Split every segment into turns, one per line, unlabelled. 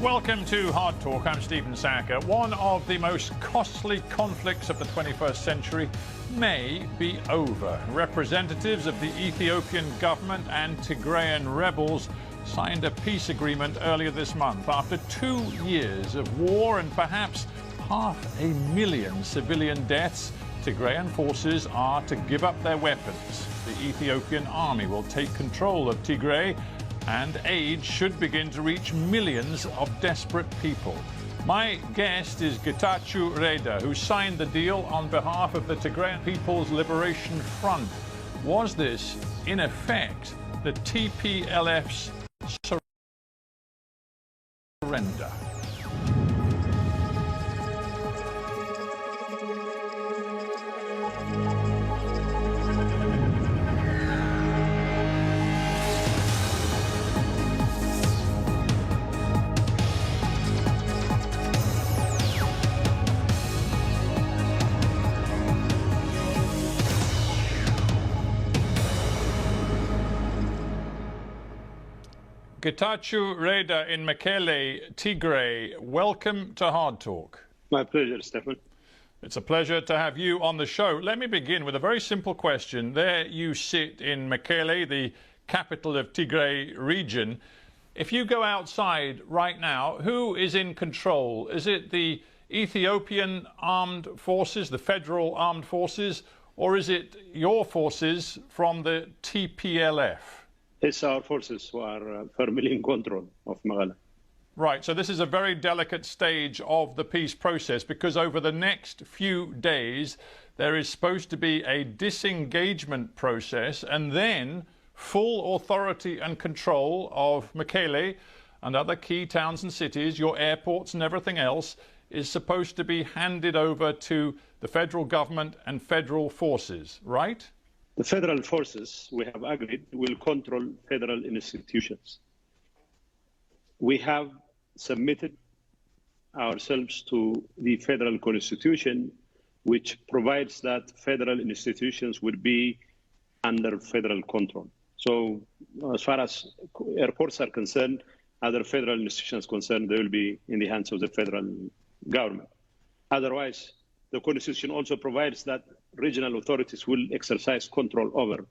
Welcome to Hard Talk. I'm Stephen Saka. One of the most costly conflicts of the 21st century may be over. Representatives of the Ethiopian government and Tigrayan rebels signed a peace agreement earlier this month. After 2 years of war and perhaps 500,000 civilian deaths, Tigrayan forces are to give up their weapons. The Ethiopian army will take control of Tigray, and aid should begin to reach millions of desperate people. My guest is Getachew Reda, who signed the deal on behalf of the Tigrayan People's Liberation Front. Was this, in effect, the TPLF's surrender? Getachew Reda in Mekele, Tigray, welcome to Hard Talk.
My pleasure, Stephen.
It's a pleasure to have you on the show. Let me begin with a very simple question. There you sit in Mekele, the capital of Tigray region. If you go outside right now, who is in control? Is it the Ethiopian armed forces, the federal armed forces, or is it your forces from the TPLF?
It's our forces who are firmly in control of Megala.
Right, so this is a very delicate stage of the peace process because over the next few days there is supposed to be a disengagement process and then full authority and control of Mekele and other key towns and cities, your airports and everything else is supposed to be handed over to the federal government and federal forces, right?
The federal forces, we have agreed, will control federal institutions. We have submitted ourselves to the federal constitution, which provides that federal institutions will be under federal control. So as far as airports are concerned, other federal institutions concerned, they will be in the hands of the federal government. Otherwise, the constitution also provides that regional authorities will exercise control over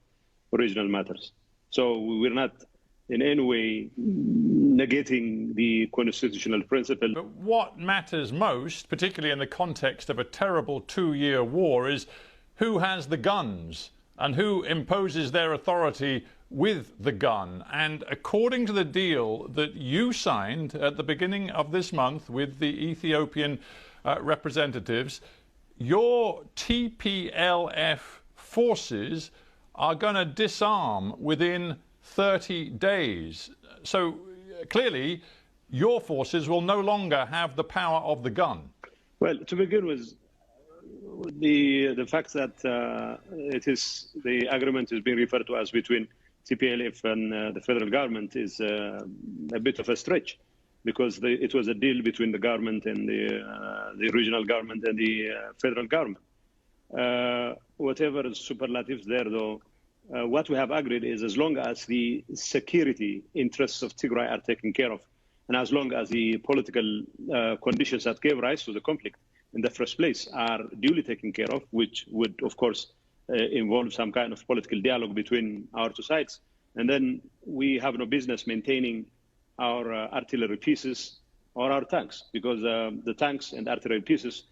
regional matters. So we're not in any way negating the constitutional principle.
But what matters most, particularly in the context of a terrible 2-year war, is who has the guns and who imposes their authority with the gun. And according to the deal that you signed at the beginning of this month with the Ethiopian representatives, your TPLF forces are going to disarm within 30 days. So clearly, your forces will no longer have the power of the gun.
Well, to begin with, the fact that the agreement is being referred to as between TPLF and the federal government is a bit of a stretch, because it was a deal between the government and the regional government and the federal government. Whatever superlatives there, though, what we have agreed is as long as the security interests of Tigray are taken care of, and as long as the political conditions that gave rise to the conflict in the first place are duly taken care of, which would, of course, involve some kind of political dialogue between our two sides, and then we have no business maintaining our artillery pieces or our tanks, because the tanks and artillery pieces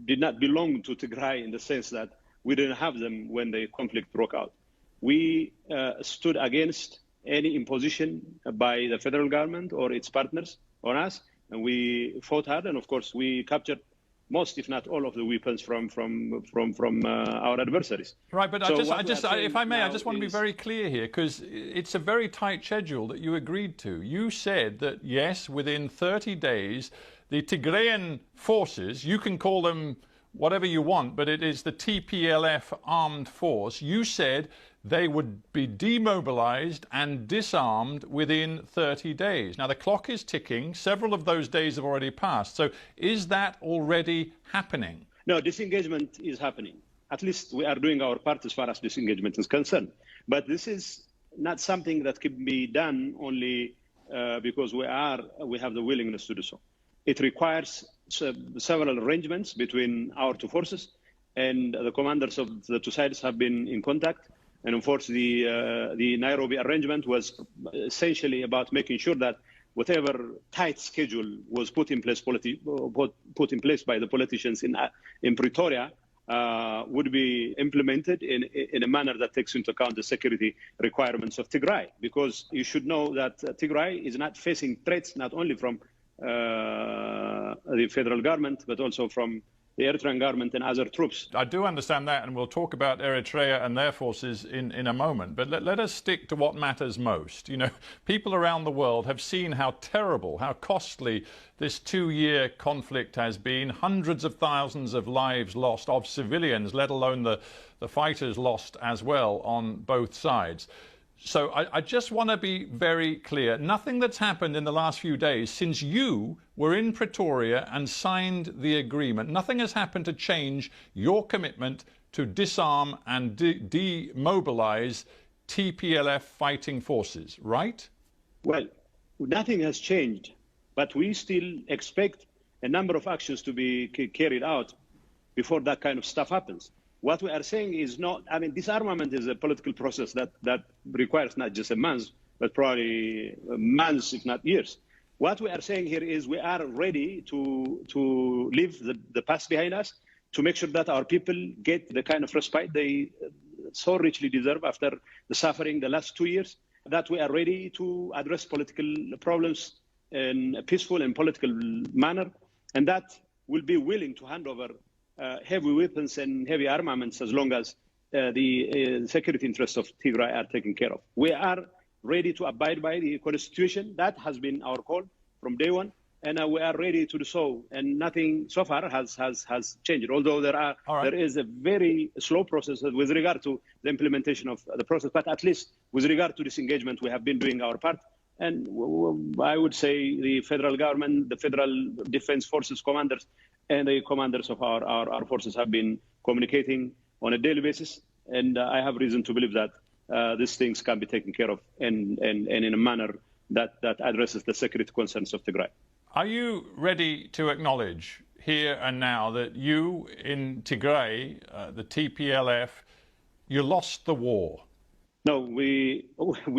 did not belong to Tigray in the sense that we didn't have them when the conflict broke out. We stood against any imposition by the federal government or its partners on us, and we fought hard, and of course we captured most, if not all, of the weapons from our adversaries.
Right, but so if I may, I just want to be very clear here, because it's a very tight schedule that you agreed to. You said that, yes, within 30 days, the Tigrayan forces, you can call them whatever you want, but it is the TPLF armed force. You said they would be demobilized and disarmed within 30 days. Now, the clock is ticking. Several of those days have already passed. So is that already happening?
No, disengagement is happening. At least we are doing our part as far as disengagement is concerned. But this is not something that can be done only because we have the willingness to do so. It requires several arrangements between our two forces, and the commanders of the two sides have been in contact. And of course, the Nairobi arrangement was essentially about making sure that whatever tight schedule was put in place by the politicians in Pretoria would be implemented in a manner that takes into account the security requirements of Tigray. Because you should know that Tigray is not facing threats not only from the federal government, but also from the Eritrean government and other troops.
I do understand that, and we'll talk about Eritrea and their forces in a moment. But let us stick to what matters most. You know, people around the world have seen how terrible, how costly this 2-year conflict has been. Hundreds of thousands of lives lost of civilians, let alone the fighters lost as well on both sides. So I just want to be very clear. Nothing that's happened in the last few days since you were in Pretoria and signed the agreement, nothing has happened to change your commitment to disarm and demobilize TPLF fighting forces, right?
Well, nothing has changed, but we still expect a number of actions to be carried out before that kind of stuff happens. What we are saying is not, I mean, disarmament is a political process that requires not just a month, but probably months, if not years. What we are saying here is we are ready to leave the past behind us, to make sure that our people get the kind of respite they so richly deserve after the suffering the last 2 years, that we are ready to address political problems in a peaceful and political manner, and that will be willing to hand over heavy weapons and heavy armaments as long as the security interests of Tigray are taken care of. We are ready to abide by the constitution. That has been our call from day one, and we are ready to do so. And nothing so far has changed, although there is a very slow process with regard to the implementation of the process. But at least with regard to this engagement, we have been doing our part. And I would say the federal government, the Federal Defense Forces commanders, and the commanders of our forces have been communicating on a daily basis. And I have reason to believe that these things can be taken care of and in a manner that addresses the security concerns of Tigray.
Are you ready to acknowledge here and now that you in Tigray, the TPLF, you lost the war?
No, we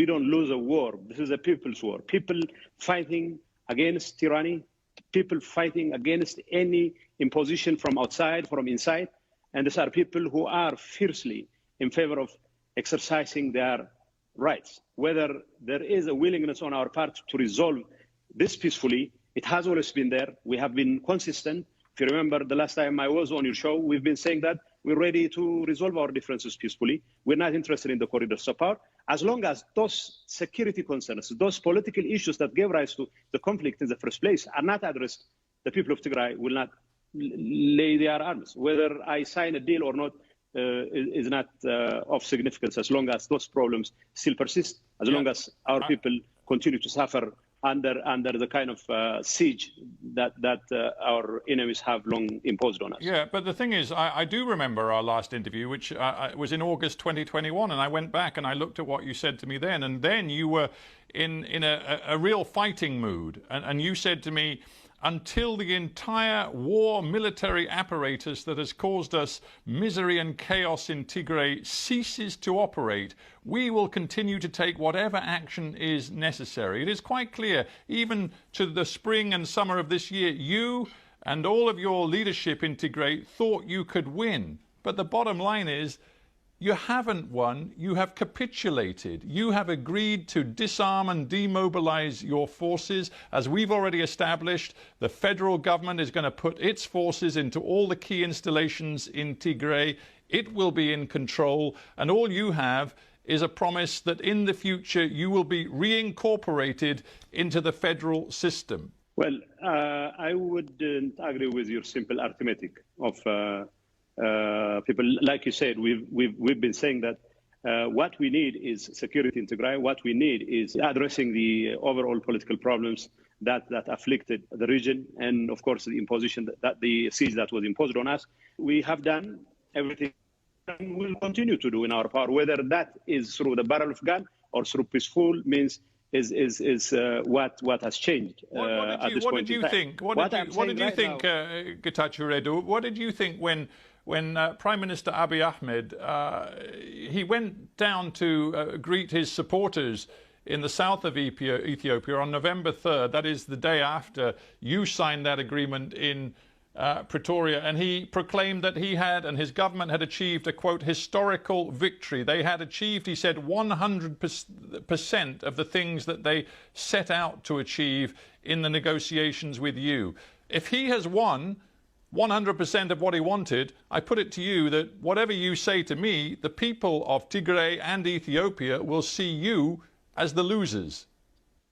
don't lose a war. This is a people's war. People fighting against tyranny, people fighting against any imposition from outside, from inside. And these are people who are fiercely in favor of exercising their rights. Whether there is a willingness on our part to resolve this peacefully, it has always been there. We have been consistent. If you remember the last time I was on your show, we've been saying that we're ready to resolve our differences peacefully. We're not interested in the corridors of power. As long as those security concerns, those political issues that gave rise to the conflict in the first place are not addressed, the people of Tigray will not lay their arms. Whether I sign a deal or not is not of significance as long as those problems still persist, as long as our people continue to suffer under the kind of siege that our enemies have long imposed on us.
Yeah, but the thing is, I do remember our last interview, which was in August 2021, and I went back and I looked at what you said to me then, and then you were in a real fighting mood, and you said to me, until the entire war military apparatus that has caused us misery and chaos in Tigray ceases to operate, we will continue to take whatever action is necessary. It is quite clear, even to the spring and summer of this year, you and all of your leadership in Tigray thought you could win. But the bottom line is, you haven't won, you have capitulated. You have agreed to disarm and demobilize your forces. As we've already established, the federal government is going to put its forces into all the key installations in Tigray. It will be in control, and all you have is a promise that in the future you will be reincorporated into the federal system.
Well, I wouldn't agree with your simple arithmetic of people. Like you said, we've been saying that what we need is security in Tigray. What we need is addressing the overall political problems that afflicted the region, and of course the imposition that the siege that was imposed on us. We have done everything and will continue to do in our power, whether that is through the barrel of gun or through peaceful means what has changed at this point in time.
What did you think, Getachew Reda? What did you think when Prime Minister Abiy Ahmed he went down to greet his supporters in the south of Ethiopia on November 3rd? That is the day after you signed that agreement in Pretoria, and he proclaimed that he had and his government had achieved a, quote, historical victory. They had achieved, he said, 100% of the things that they set out to achieve in the negotiations with you. If he has won 100% of what he wanted, I put it to you that whatever you say to me, the people of Tigray and Ethiopia will see you as the losers.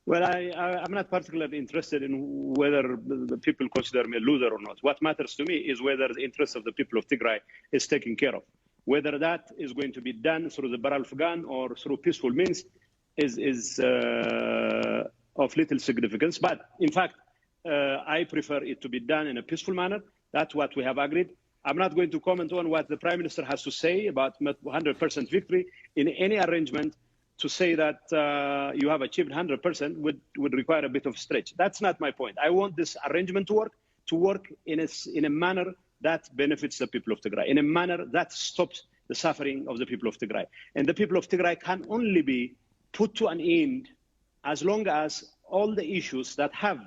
Well, I'm not particularly interested in whether the people consider me a loser or not. What matters to me is whether the interest of the people of Tigray is taken care of. Whether that is going to be done through the barrel of gun or through peaceful means is of little significance. But in fact, I prefer it to be done in a peaceful manner. That's what we have agreed. I'm not going to comment on what the Prime Minister has to say about 100% victory in any arrangement. To say that you have achieved 100% would require a bit of stretch. That's not my point. I want this arrangement to work in a manner that benefits the people of Tigray, in a manner that stops the suffering of the people of Tigray. And the people of Tigray can only be put to an end as long as all the issues that have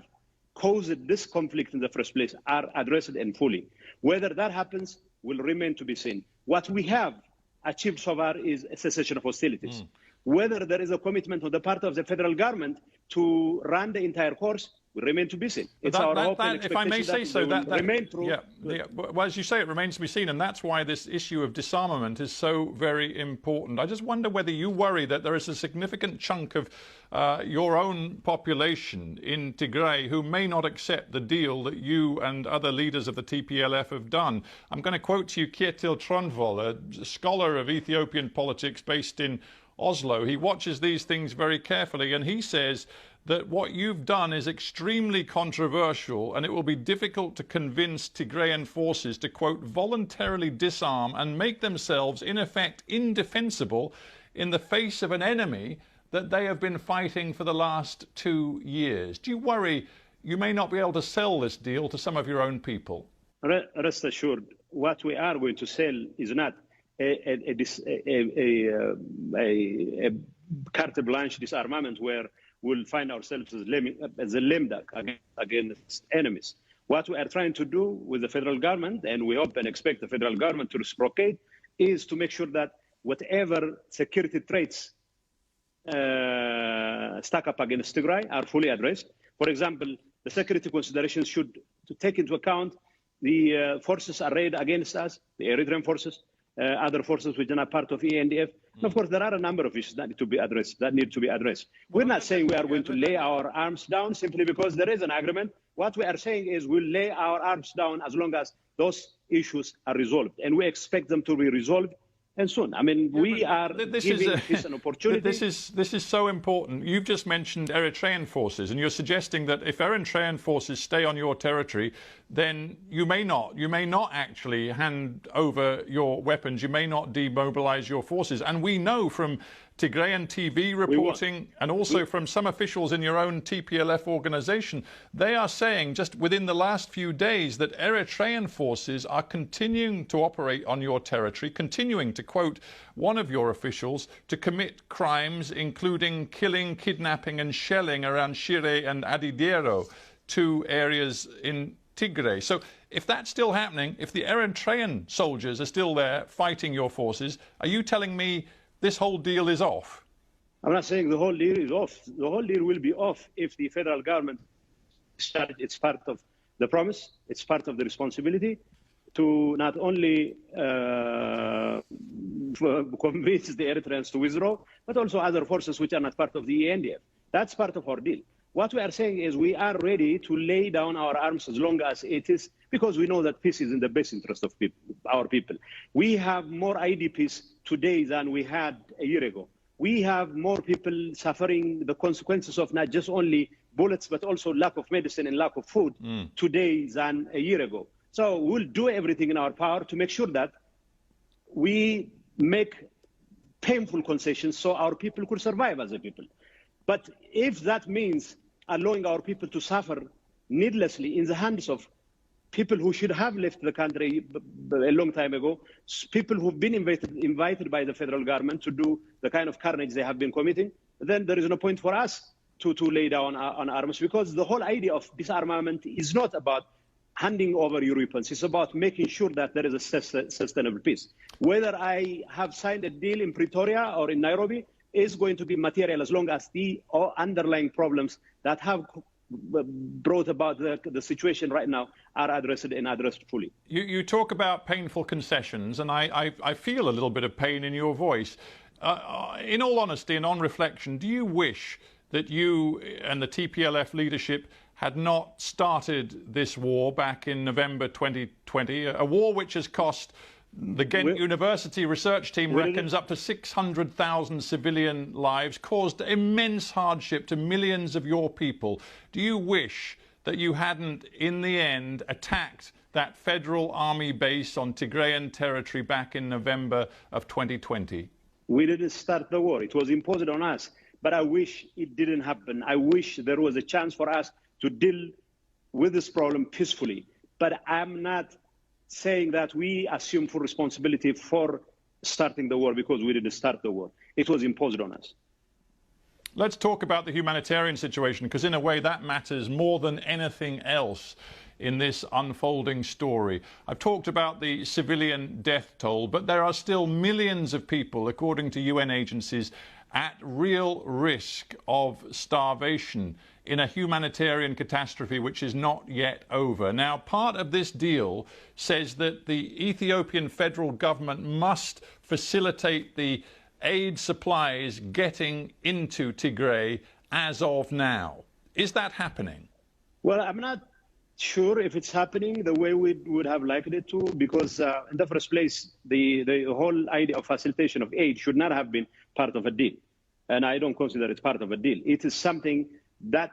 caused this conflict in the first place are addressed and fully. Whether that happens will remain to be seen. What we have achieved so far is a cessation of hostilities. Whether there is a commitment on the part of the federal government to run the entire course will remain to be seen. It's our hope and expectation, if I may say so, that remain true.
Yeah. Well, as you say, it remains to be seen, and that's why this issue of disarmament is so very important. I just wonder whether you worry that there is a significant chunk of your own population in Tigray who may not accept the deal that you and other leaders of the TPLF have done. I'm going to quote to you Kjetil Tronvoll, a scholar of Ethiopian politics based in Oslo. He watches these things very carefully, and he says that what you've done is extremely controversial, and it will be difficult to convince Tigrayan forces to, quote, voluntarily disarm and make themselves, in effect, indefensible in the face of an enemy that they have been fighting for the last 2 years. Do you worry you may not be able to sell this deal to some of your own people?
Rest assured, what we are going to sell is not a carte blanche disarmament where we'll find ourselves as a lame duck against enemies. What we are trying to do with the federal government, and we hope and expect the federal government to reciprocate, is to make sure that whatever security threats stack up against Tigray are fully addressed. For example, the security considerations should take into account the forces arrayed against us, the Eritrean forces, other forces which are not part of ENDF. And of course, there are a number of issues that need to be addressed. We're not saying we are going to lay our arms down simply because there is an agreement. What we are saying is we'll lay our arms down as long as those issues are resolved. And we expect them to be resolved and soon. I mean, we are giving this an opportunity.
This is so important. You've just mentioned Eritrean forces, and you're suggesting that if Eritrean forces stay on your territory, then you may not actually hand over your weapons. You may not demobilize your forces. And we know from Tigrayan TV reporting and also from some officials in your own TPLF organization, they are saying just within the last few days that Eritrean forces are continuing to operate on your territory, continuing, to quote one of your officials, to commit crimes including killing, kidnapping and shelling around Shire and Adidero, 2 areas in Tigray. So if that's still happening, if the Eritrean soldiers are still there fighting your forces, are you telling me this whole deal is off?
I'm not saying the whole deal is off. The whole deal will be off if the federal government started. It's part of the promise. It's part of the responsibility to not only convince the Eritreans to withdraw, but also other forces which are not part of the ENDF. That's part of our deal. What we are saying is we are ready to lay down our arms as long as it is, because we know that peace is in the best interest of our people. We have more IDPs today than we had a year ago. We have more people suffering the consequences of not just only bullets, but also lack of medicine and lack of food today than a year ago. So we'll do everything in our power to make sure that we make painful concessions so our people could survive as a people. But if that means allowing our people to suffer needlessly in the hands of people who should have left the country a long time ago, people who've been invited by the federal government to do the kind of carnage they have been committing, then there is no point for us to lay down on arms, because the whole idea of disarmament is not about handing over your weapons. It's about making sure that there is a sustainable peace. Whether I have signed a deal in Pretoria or in Nairobi is going to be material as long as the underlying problems that have brought about the situation right now are addressed and addressed fully.
You talk about painful concessions, and I feel a little bit of pain in your voice. In all honesty and on reflection, do you wish that you and the TPLF leadership had not started this war back in November 2020, a war which has cost, the Ghent University research team reckons, up to 600,000 civilian lives, caused immense hardship to millions of your people? Do you wish that you hadn't, in the end, attacked that federal army base on Tigrayan territory back in November of 2020?
We didn't start the war. It was imposed on us. But I wish it didn't happen. I wish there was a chance for us to deal with this problem peacefully. But I'm not saying that we assume full responsibility for starting the war, because we didn't start the war. It was imposed on us.
Let's talk about the humanitarian situation, because in a way that matters more than anything else in this unfolding story. I've talked about the civilian death toll, but there are still millions of people, according to UN agencies, at real risk of starvation in a humanitarian catastrophe which is not yet over. Now, part of this deal says that the Ethiopian federal government must facilitate the aid supplies getting into Tigray as of now. Is that happening?
Well, I'm not sure if it's happening the way we would have liked it to, because in the first place, the whole idea of facilitation of aid should not have been part of a deal. And I don't consider it part of a deal. It is something that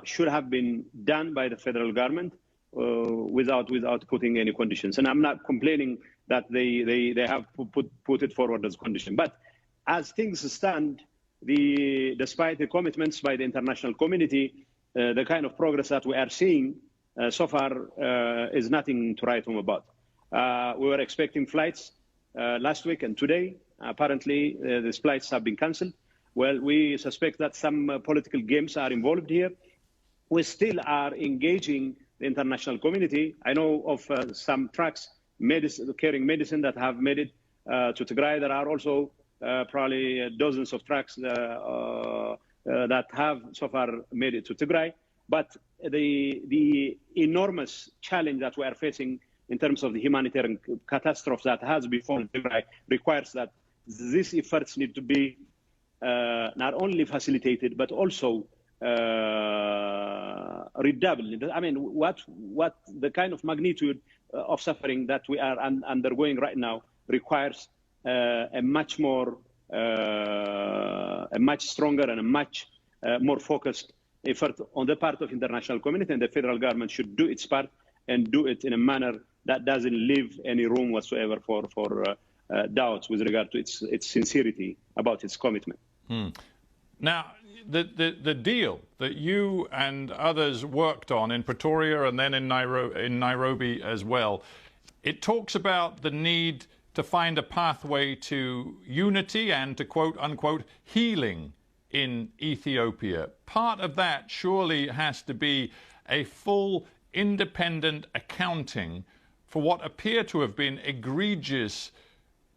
should have been done by the federal government without putting any conditions. And I'm not complaining that they have put it forward as a condition. But as things stand, despite the commitments by the international community, the kind of progress that we are seeing so far is nothing to write home about. We were expecting flights last week and today. Apparently, these flights have been cancelled. Well, we suspect that some political games are involved here. We still are engaging the international community. I know of some trucks carrying medicine that have made it to Tigray. There are also probably dozens of trucks that have so far made it to Tigray. But the enormous challenge that we are facing in terms of the humanitarian catastrophe that has befallen Tigray requires that these efforts need to be not only facilitated, but also redoubled. I mean, what the kind of magnitude of suffering that we are undergoing right now requires a much stronger and a much more focused effort on the part of international community, and the federal government should do its part and do it in a manner that doesn't leave any room whatsoever for doubts with regard to its sincerity about its commitment.
Now, the deal that you and others worked on in Pretoria and then in Nairobi as well, it talks about the need to find a pathway to unity and to quote-unquote healing in Ethiopia. Part of that surely has to be a full independent accounting for what appear to have been egregious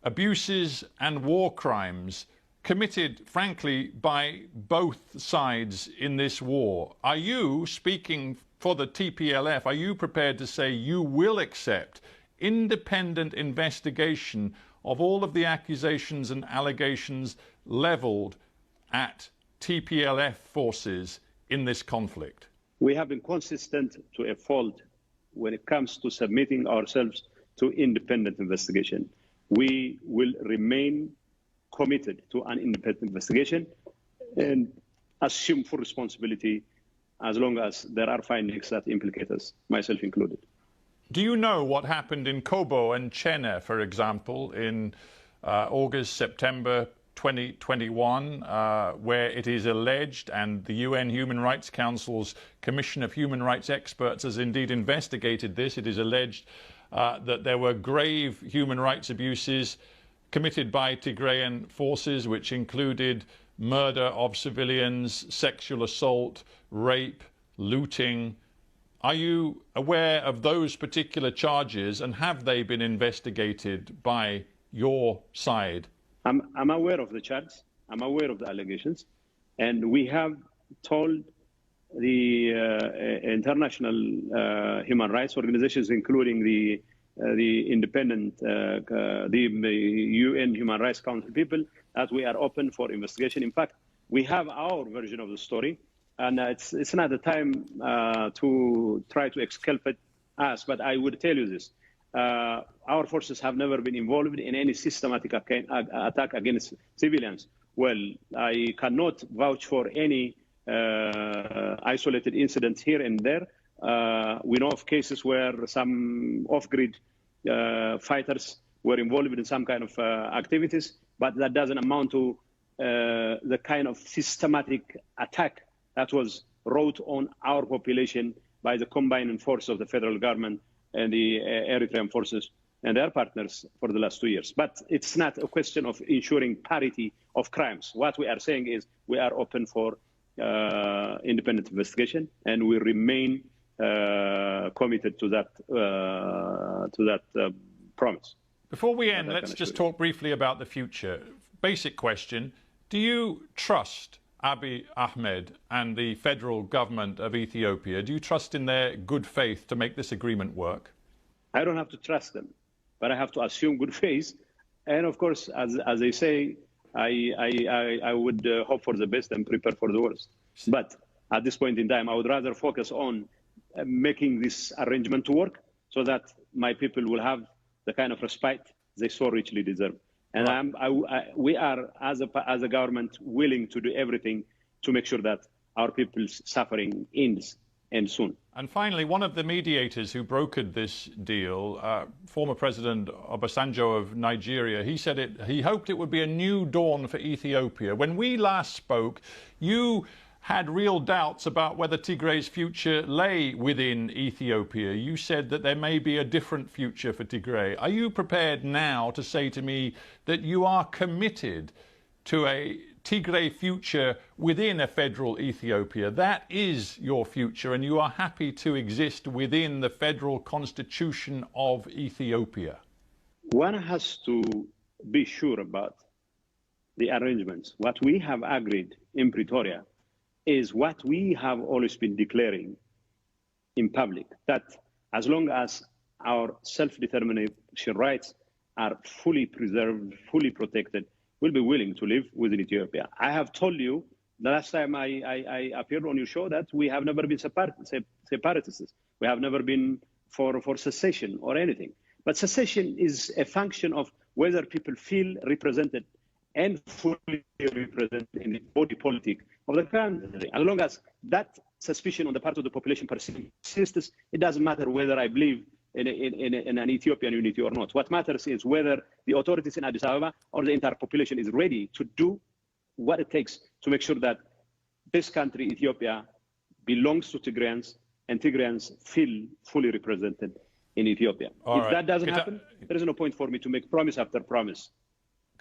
abuses and war crimes committed, frankly, by both sides in this war. Are you, speaking for the TPLF, are you prepared to say you will accept independent investigation of all of the accusations and allegations levelled at TPLF forces in this conflict?
We have been consistent to a fault when it comes to submitting ourselves to independent investigation. We will remain committed to an independent investigation and assume full responsibility as long as there are findings that implicate us, myself included.
Do you know what happened in Kobo and Chene, for example, in August, September 2021, where it is alleged, and the UN Human Rights Council's Commission of Human Rights Experts has indeed investigated this. It is alleged that there were grave human rights abuses committed by Tigrayan forces, which included murder of civilians, sexual assault, rape, looting. Are you aware of those particular charges, and have they been investigated by your side?
I'm aware of the charges. I'm aware of the allegations. And we have told the international human rights organizations, including the independent, the UN Human Rights Council people, that we are open for investigation. In fact, we have our version of the story, and it's not the time to try to exculpate us. But I would tell you this. Our forces have never been involved in any systematic attack against civilians. Well, I cannot vouch for any isolated incidents here and there. We know of cases where some off-grid fighters were involved in some kind of activities, but that doesn't amount to the kind of systematic attack that was wrought on our population by the combining force of the federal government and the Eritrean forces and their partners for the last 2 years. But it's not a question of ensuring parity of crimes. What we are saying is we are open for independent investigation, and we remain committed to that promise.
Before we end, let's just talk briefly about the future. Basic question: do you trust Abiy Ahmed and the federal government of Ethiopia? Do you trust in their good faith to make this agreement work?
I don't have to trust them, but I have to assume good faith. And of course, as they say, I would hope for the best and prepare for the worst. But at this point in time, I would rather focus on making this arrangement to work so that my people will have the kind of respite they so richly deserve. And we are, as a government, willing to do everything to make sure that our people's suffering ends soon.
And finally, one of the mediators who brokered this deal, former President Obasanjo of Nigeria, he said he hoped it would be a new dawn for Ethiopia. When we last spoke, you had real doubts about whether Tigray's future lay within Ethiopia. You said that there may be a different future for Tigray. Are you prepared now to say to me that you are committed to a Tigray future within a federal Ethiopia? That is your future, and you are happy to exist within the federal constitution of Ethiopia?
One has to be sure about the arrangements. What we have agreed in Pretoria is what we have always been declaring in public, that as long as our self-determination rights are fully preserved, fully protected, we'll be willing to live within Ethiopia. I have told you the last time I appeared on your show that we have never been separatists. We have never been for secession or anything. But secession is a function of whether people feel represented and fully represented in the body politic of the country. As long as that suspicion on the part of the population persists, it doesn't matter whether I believe in an Ethiopian unity or not. What matters is whether the authorities in Addis Ababa or the entire population is ready to do what it takes to make sure that this country, Ethiopia, belongs to Tigrayans, and Tigrayans feel fully represented in Ethiopia. If that doesn't happen, there is no point for me to make promise after promise.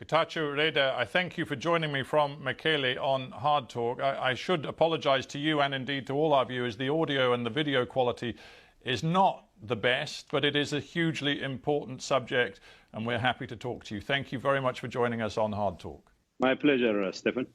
Getachew Reda, I thank you for joining me from Mekele on Hard Talk. I should apologize to you and indeed to all our viewers. The audio and the video quality is not the best, but it is a hugely important subject, and we're happy to talk to you. Thank you very much for joining us on Hard Talk.
My pleasure, Stephen.